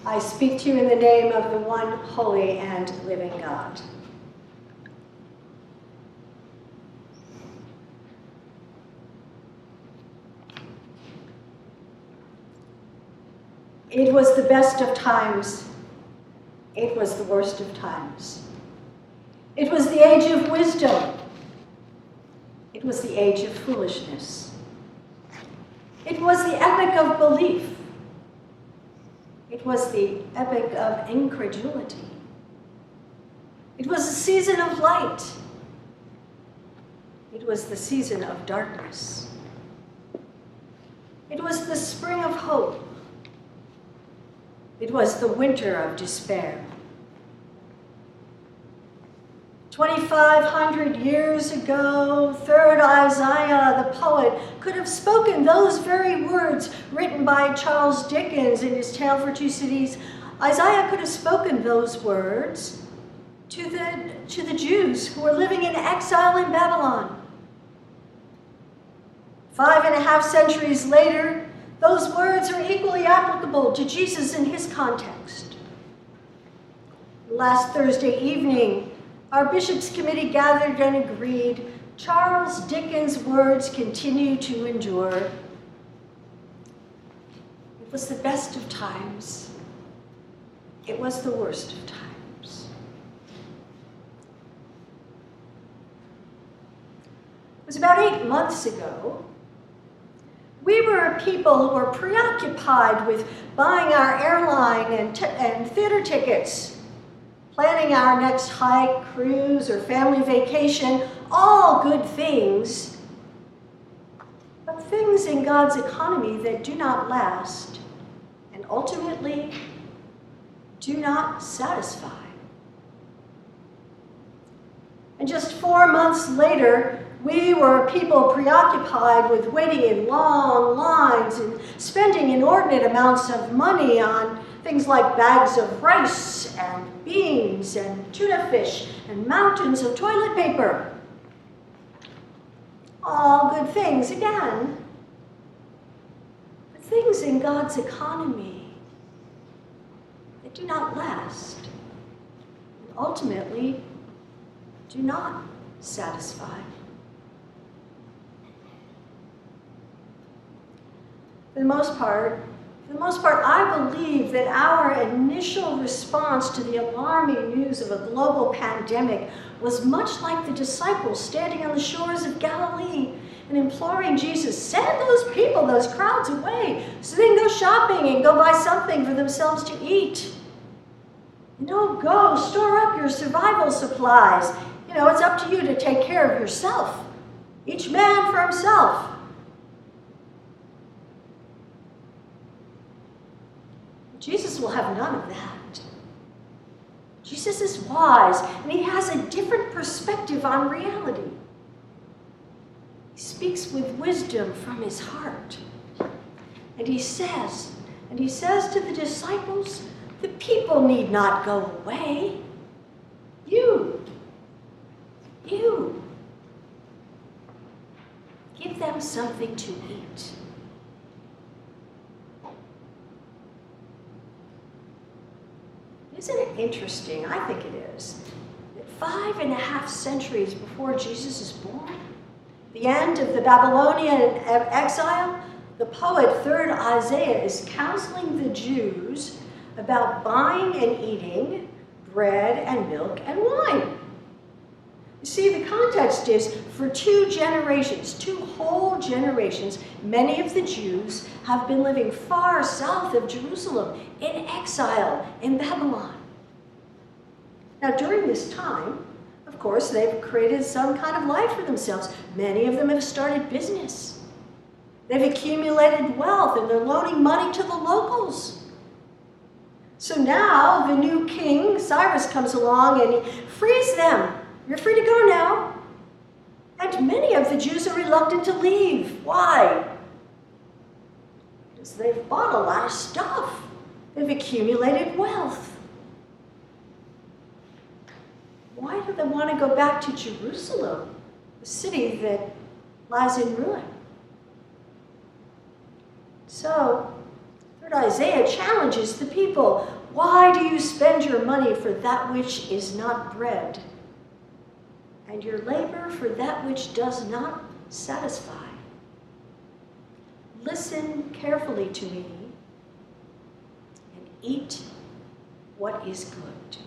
I speak to you in the name of the one holy and living God. It was the best of times. It was the worst of times. It was the age of wisdom. It was the age of foolishness. It was the epoch of belief. It was the epoch of incredulity. It was the season of light. It was the season of darkness. It was the spring of hope. It was the winter of despair. 2,500 years ago, third Isaiah, the poet, could have spoken those very words written by Charles Dickens in his Tale for Two Cities. Isaiah could have spoken those words to the Jews who were living in exile in Babylon. 5.5 centuries later, those words are equally applicable to Jesus in his context. Last Thursday evening, our bishops' committee gathered and agreed Charles Dickens' words continue to endure. It was the best of times. It was the worst of times. It was about 8 months ago. We were a people who were preoccupied with buying our airline and theater tickets, planning our next hike, cruise, or family vacation, all good things, but things in God's economy that do not last and ultimately do not satisfy. And just 4 months later, we were people preoccupied with waiting in long lines and spending inordinate amounts of money on things like bags of rice and beans and tuna fish and mountains of toilet paper. All good things again, but things in God's economy that do not last and ultimately do not satisfy. For the most part, I believe that our initial response to the alarming news of a global pandemic was much like the disciples standing on the shores of Galilee and imploring Jesus, send those people, those crowds away, so they can go shopping and go buy something for themselves to eat. Go store up your survival supplies. It's up to you to take care of yourself. Each man for himself. Jesus will have none of that. Jesus is wise, and he has a different perspective on reality. He speaks with wisdom from his heart. And he says to the disciples, the people need not go away. You. Give them something to eat. Isn't it interesting? I think it is. That 5.5 centuries before Jesus is born, the end of the Babylonian exile, the poet 3rd Isaiah is counseling the Jews about buying and eating bread and milk and wine. You see, the context is for 2 generations, 2 whole generations, many of the Jews have been living far south of Jerusalem in exile in Babylon. Now, during this time, of course, they've created some kind of life for themselves. Many of them have started business. They've accumulated wealth and they're loaning money to the locals. So now the new king, Cyrus, comes along and he frees them. You're free to go now. And many of the Jews are reluctant to leave. Why? Because they've bought a lot of stuff. They've accumulated wealth. Why do they want to go back to Jerusalem, the city that lies in ruin? So, Third Isaiah challenges the people. Why do you spend your money for that which is not bread, and your labor for that which does not satisfy? Listen carefully to me and eat what is good.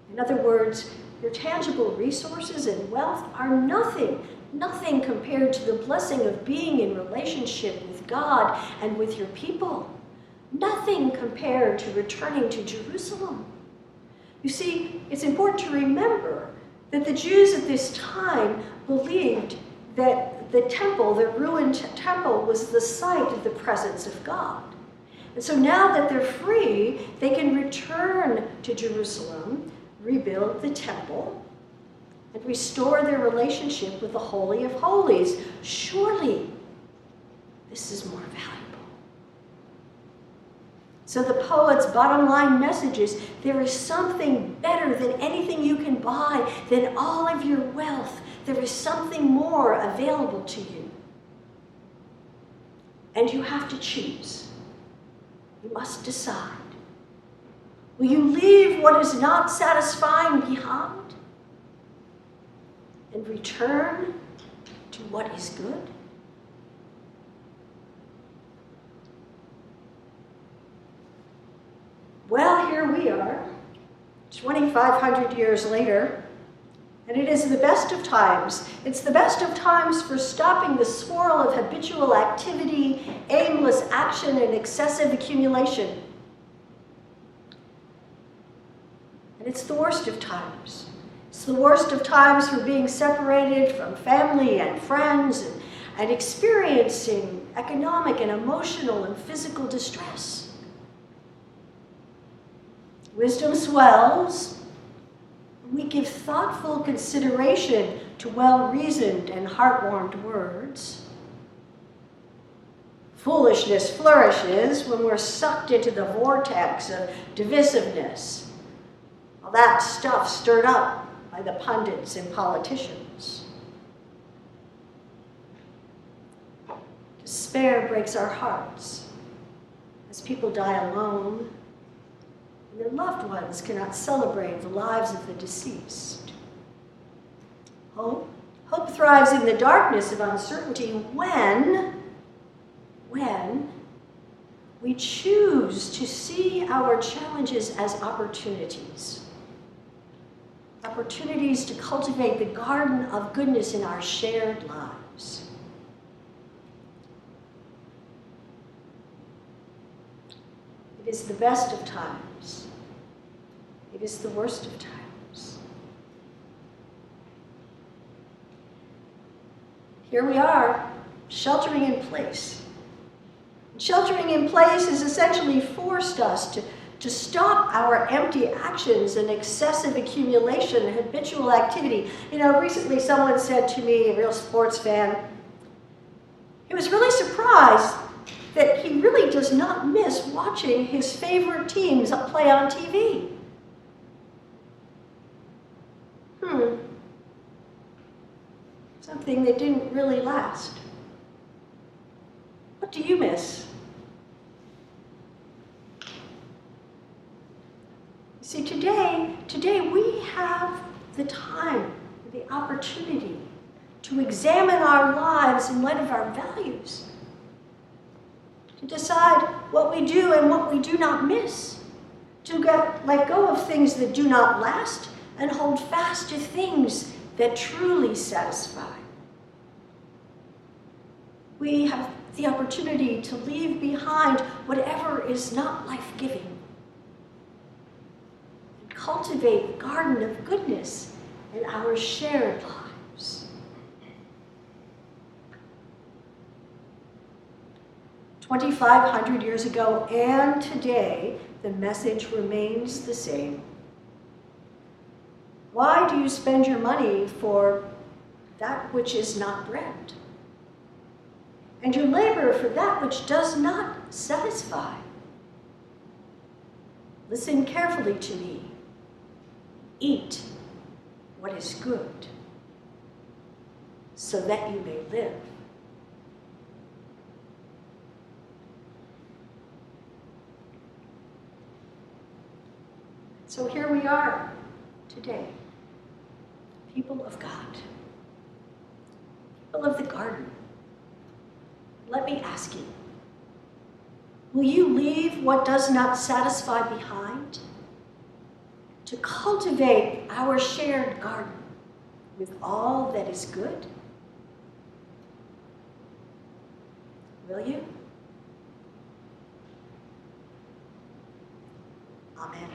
In other words, your tangible resources and wealth are nothing compared to the blessing of being in relationship with God and with your people. Nothing compared to returning to Jerusalem. You see, it's important to remember that the Jews at this time believed that the temple, the ruined temple, was the site of the presence of God. And so now that they're free, they can return to Jerusalem, rebuild the temple, and restore their relationship with the Holy of Holies. Surely, this is more valuable. So the poet's bottom line message is, there is something better than anything you can buy, than all of your wealth. There is something more available to you. And you have to choose. You must decide. Will you leave what is not satisfying behind and return to what is good? Well, here we are, 2,500 years later, and it is the best of times. It's the best of times for stopping the swirl of habitual activity, aimless action, and excessive accumulation. And it's the worst of times. It's the worst of times for being separated from family and friends and experiencing economic and emotional and physical distress. Wisdom swells. We give thoughtful consideration to well-reasoned and heart-warmed words. Foolishness flourishes when we're sucked into the vortex of divisiveness. All that stuff stirred up by the pundits and politicians. Despair breaks our hearts as people die alone, and their loved ones cannot celebrate the lives of the deceased. Hope thrives in the darkness of uncertainty when we choose to see our challenges as opportunities. Opportunities to cultivate the garden of goodness in our shared lives. It is the best of times. It is the worst of times. Here we are, sheltering in place. Sheltering in place has essentially forced us to stop our empty actions and excessive accumulation and habitual activity. You know, recently someone said to me, a real sports fan, he was really surprised that he really does not miss watching his favorite teams play on TV. Something that didn't really last. What do you miss? See, today we have the time, the opportunity to examine our lives in light of our values, to decide what we do and what we do not miss, to let go of things that do not last and hold fast to things that truly satisfy. We have the opportunity to leave behind whatever is not life-giving and cultivate the garden of goodness in our shared lives. 2,500 years ago and today, the message remains the same. Why do you spend your money for that which is not bread, and your labor for that which does not satisfy? Listen carefully to me. Eat what is good, so that you may live. So here we are today, people of God, people of the garden. Let me ask you, will you leave what does not satisfy behind to cultivate our shared garden with all that is good? Will you? Amen.